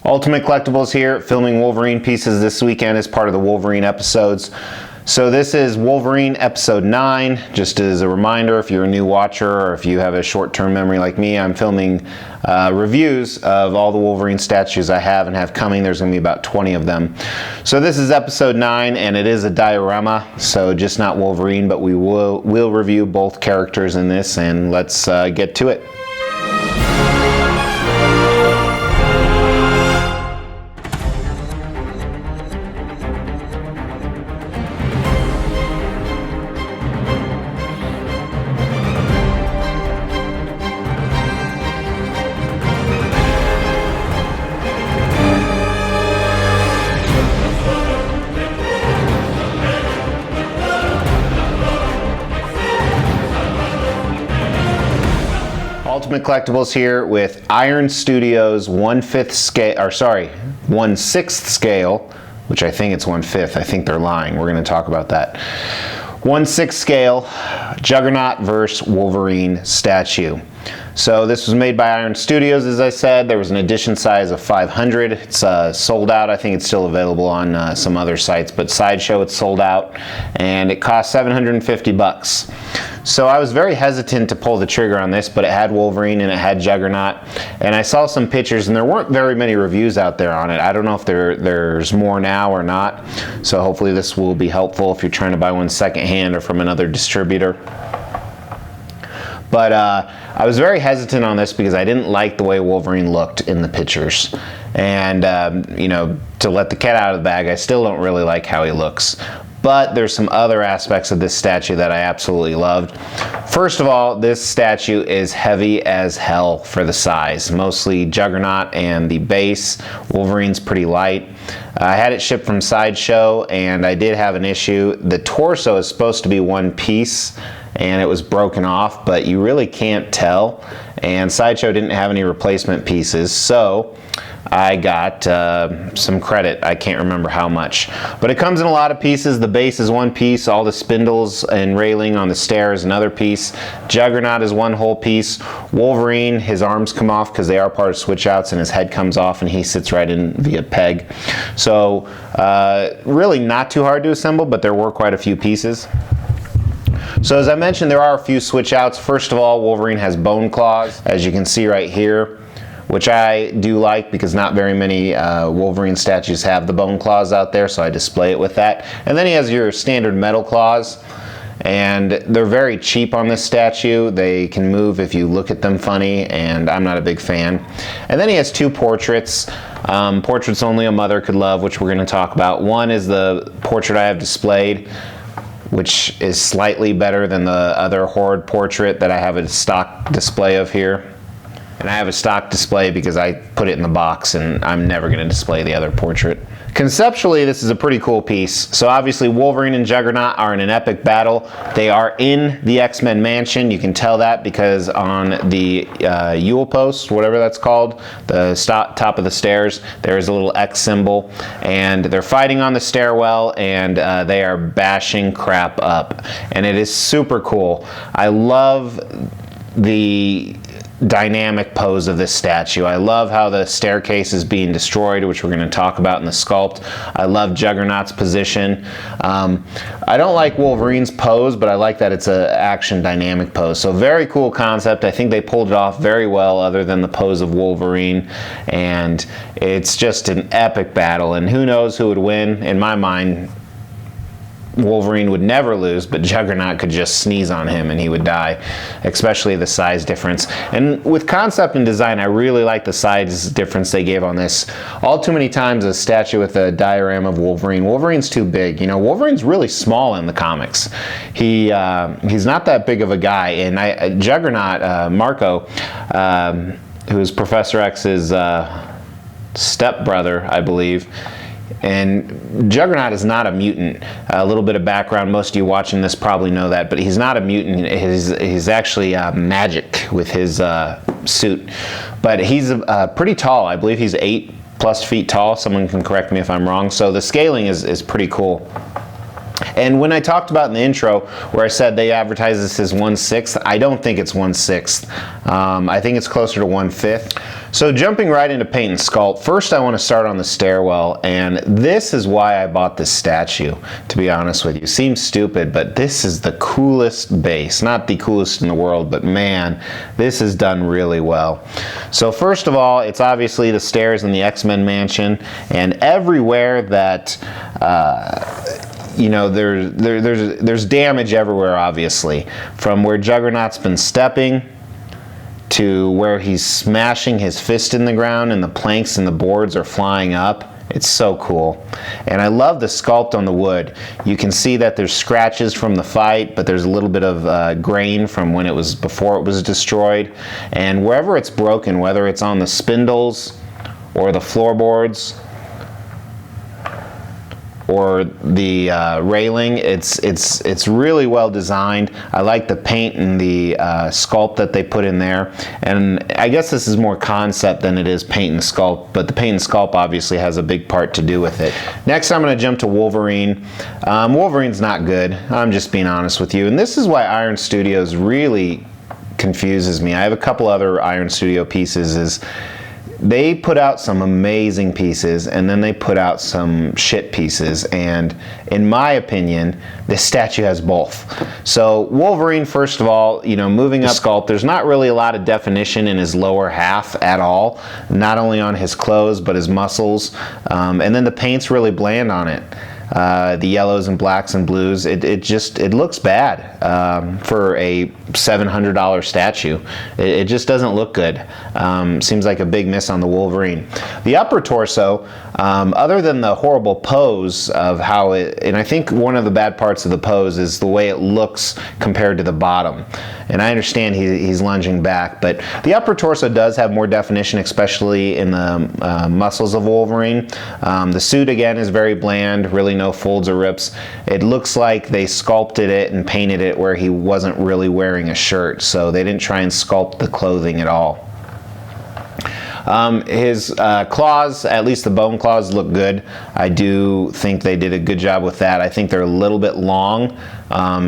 Ultimate Collectibles here, filming Wolverine pieces this weekend as part of the Wolverine episodes. So this is Wolverine episode 9. Just as a reminder, if you're a new watcher or if you have a short-term memory like me, I'm filming reviews of all the Wolverine statues I have and have coming. There's going to be about 20 of them. So this is episode 9, and it is a diorama, so just not Wolverine, but we'll review both characters in this, and let's get to it. Ultimate Collectibles here with Iron Studios 1/6 scale, which I think it's 1/5. I think they're lying. We're going to talk about that. 1/6 scale Juggernaut vs. Wolverine statue. So this was made by Iron Studios, as I said. There was an edition size of 500. It's sold out. I think it's still available on some other sites, but Sideshow it's sold out, and it cost 750 bucks. So I was very hesitant to pull the trigger on this, but it had Wolverine and it had Juggernaut, and I saw some pictures, and there weren't very many reviews out there on it. I don't know if there's more now or not, so hopefully this will be helpful if you're trying to buy one secondhand or from another distributor. But I was very hesitant on this because I didn't like the way Wolverine looked in the pictures. And, you know, to let the cat out of the bag, I still don't really like how he looks. But there's some other aspects of this statue that I absolutely loved. First of all, this statue is heavy as hell for the size. Mostly Juggernaut and the base. Wolverine's pretty light. I had it shipped from Sideshow, and I did have an issue. The torso is supposed to be one piece, and it was broken off, but you really can't tell. And Sideshow didn't have any replacement pieces, so I got some credit. I can't remember how much. But it comes in a lot of pieces. The base is one piece. All the spindles and railing on the stair is another piece. Juggernaut is one whole piece. Wolverine, his arms come off because they are part of switch outs, and his head comes off and he sits right in via peg. So really not too hard to assemble, but there were quite a few pieces. So as I mentioned, there are a few switch outs. First of all, Wolverine has bone claws, as you can see right here, which I do like because not very many Wolverine statues have the bone claws out there, so I display it with that. And then he has your standard metal claws, and they're very cheap on this statue. They can move if you look at them funny, and I'm not a big fan. And then he has two portraits. Portraits only a mother could love, which we're going to talk about. One is the portrait I have displayed, which is slightly better than the other Horde portrait that I have a stock display of here. And I have a stock display because I put it in the box, and I'm never going to display the other portrait. Conceptually, this is a pretty cool piece. So obviously Wolverine and Juggernaut are in an epic battle. They are in the X-Men mansion. You can tell that because on the Yule post, whatever that's called, the top of the stairs, there is a little X symbol, and they're fighting on the stairwell, and they are bashing crap up. And it is super cool. I love the dynamic pose of this statue. I love how the staircase is being destroyed, which we're going to talk about in the sculpt. I love Juggernaut's position. I don't like Wolverine's pose, but I like that it's an action dynamic pose. So very cool concept. I think they pulled it off very well, other than the pose of Wolverine, and it's just an epic battle, and who knows who would win. In my mind, Wolverine would never lose, but Juggernaut could just sneeze on him and he would die, especially the size difference. And with concept and design, I really like the size difference they gave on this. All too many times a statue with a diorama of Wolverine, Wolverine's too big. You know, Wolverine's really small in the comics. He's not that big of a guy. And Juggernaut, Marco, who's Professor X's stepbrother, I believe, and Juggernaut is not a mutant. A little bit of background, most of you watching this probably know that, but he's not a mutant. He's actually magic with his suit. But he's pretty tall. I believe he's 8+ feet tall. Someone can correct me if I'm wrong. So the scaling is pretty cool. And when I talked about in the intro where I said they advertise this as 1/6, I don't think it's 1/6. I think it's closer to 1/5. So jumping right into paint and sculpt, first I want to start on the stairwell, and this is why I bought this statue, to be honest with you. Seems stupid, but this is the coolest base. Not the coolest in the world, but man, this is done really well. So first of all, it's obviously the stairs in the X-Men mansion, and everywhere that you know, there's damage everywhere, obviously, from where Juggernaut's been stepping to where he's smashing his fist in the ground and the planks and the boards are flying up. It's so cool. And I love the sculpt on the wood. You can see that there's scratches from the fight, but there's a little bit of grain from when it was before it was destroyed. And wherever it's broken, whether it's on the spindles or the floorboards or the railing, it's really well designed. I like the paint and the sculpt that they put in there, and I guess this is more concept than it is paint and sculpt, but the paint and sculpt obviously has a big part to do with it. Next I'm going to jump to Wolverine. Wolverine's not good, I'm just being honest with you, and this is why Iron Studios really confuses me. I have a couple other Iron Studio pieces. They put out some amazing pieces and then they put out some shit pieces, and in my opinion this statue has both. So Wolverine, first of all, you know, moving up sculpt, there's not really a lot of definition in his lower half at all, not only on his clothes but his muscles, and then the paint's really bland on it. The yellows and blacks and blues, it looks bad for a $700 statue. It just doesn't look good. Seems like a big miss on the Wolverine. The upper torso, other than the horrible pose of how it, and I think one of the bad parts of the pose is the way it looks compared to the bottom. And I understand he's lunging back, but the upper torso does have more definition, especially in the muscles of Wolverine. The suit, again, is very bland, really no folds or rips. It looks like they sculpted it and painted it where he wasn't really wearing a shirt, so they didn't try and sculpt the clothing at all. His claws, at least the bone claws, look good. I do think they did a good job with that. I think they're a little bit long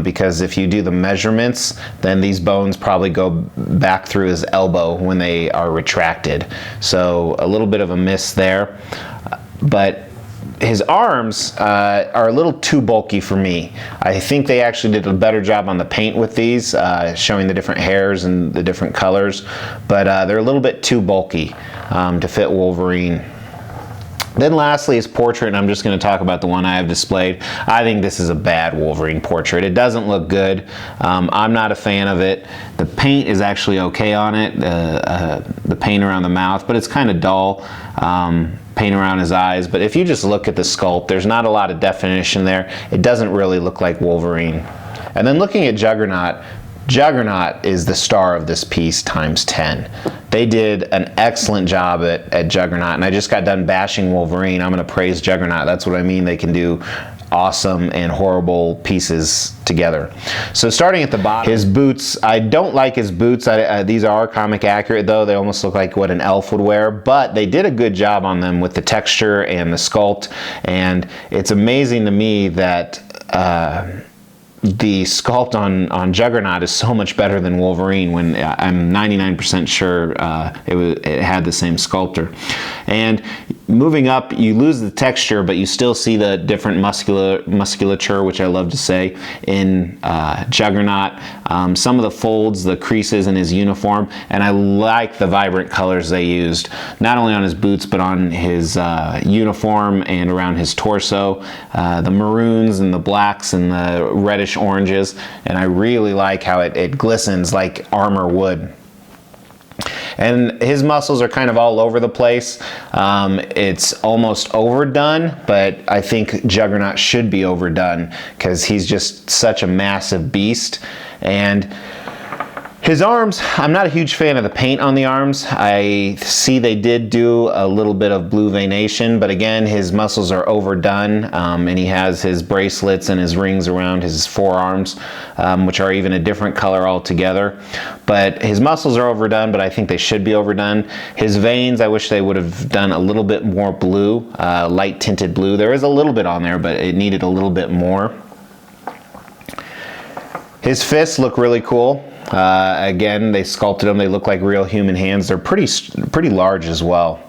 because if you do the measurements, then these bones probably go back through his elbow when they are retracted. So a little bit of a miss there. But his arms are a little too bulky for me. I think they actually did a better job on the paint with these, showing the different hairs and the different colors, but they're a little bit too bulky to fit Wolverine. Then lastly, his portrait, and I'm just going to talk about the one I have displayed. I think this is a bad Wolverine portrait. It doesn't look good. I'm not a fan of it. The paint is actually okay on it, the paint around the mouth, but it's kind of dull. Paint around his eyes, but if you just look at the sculpt, there's not a lot of definition there. It doesn't really look like Wolverine. And then looking at Juggernaut, Juggernaut is the star of this piece times 10. They did an excellent job at Juggernaut, and I just got done bashing Wolverine. I'm going to praise Juggernaut. That's what I mean. They can do awesome and horrible pieces together. So starting at the bottom, his boots, I don't like his boots. These are comic accurate though. They almost look like what an elf would wear, but they did a good job on them with the texture and the sculpt, and it's amazing to me that the sculpt on Juggernaut is so much better than Wolverine, when I'm 99% sure it had the same sculptor. And moving up, you lose the texture, but you still see the different musculature, which I love to say, in Juggernaut. Some of the folds, the creases in his uniform, and I like the vibrant colors they used, not only on his boots, but on his uniform and around his torso. The maroons and the blacks and the reddish oranges, and I really like how it glistens like armor would. And his muscles are kind of all over the place. It's almost overdone, but I think Juggernaut should be overdone because he's just such a massive beast. And his arms, I'm not a huge fan of the paint on the arms. I see they did do a little bit of blue veination, but again, his muscles are overdone, and he has his bracelets and his rings around his forearms, which are even a different color altogether. But his muscles are overdone, but I think they should be overdone. His veins, I wish they would have done a little bit more blue, light tinted blue. There is a little bit on there, but it needed a little bit more. His fists look really cool. Again, they sculpted them. They look like real human hands. They're pretty large as well.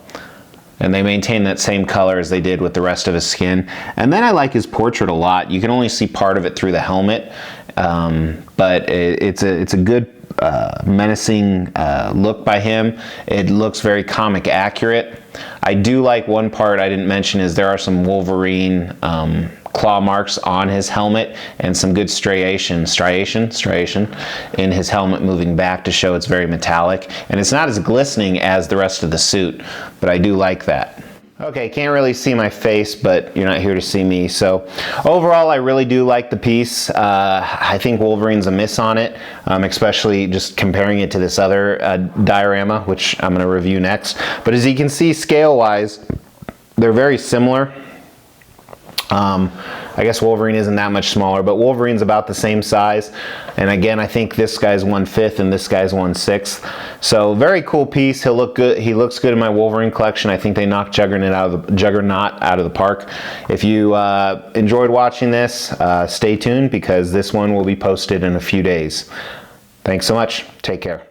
And they maintain that same color as they did with the rest of his skin. And then I like his portrait a lot. You can only see part of it through the helmet, but it's a good menacing look by him. It looks very comic accurate. I do like one part I didn't mention is there are some Wolverine claw marks on his helmet and some good striation in his helmet moving back to show it's very metallic, and it's not as glistening as the rest of the suit, but I do like that. Okay, can't really see my face, but you're not here to see me. So overall, I really do like the piece. I think Wolverine's a miss on it, especially just comparing it to this other diorama, which I'm going to review next. But as you can see, scale-wise, they're very similar. I guess Wolverine isn't that much smaller, but Wolverine's about the same size. And again, I think this guy's 1/5 and this guy's 1/6. So very cool piece. He'll look good. He looks good in my Wolverine collection. I think they knocked Juggernaut out of the park. If you enjoyed watching this, stay tuned because this one will be posted in a few days. Thanks so much. Take care.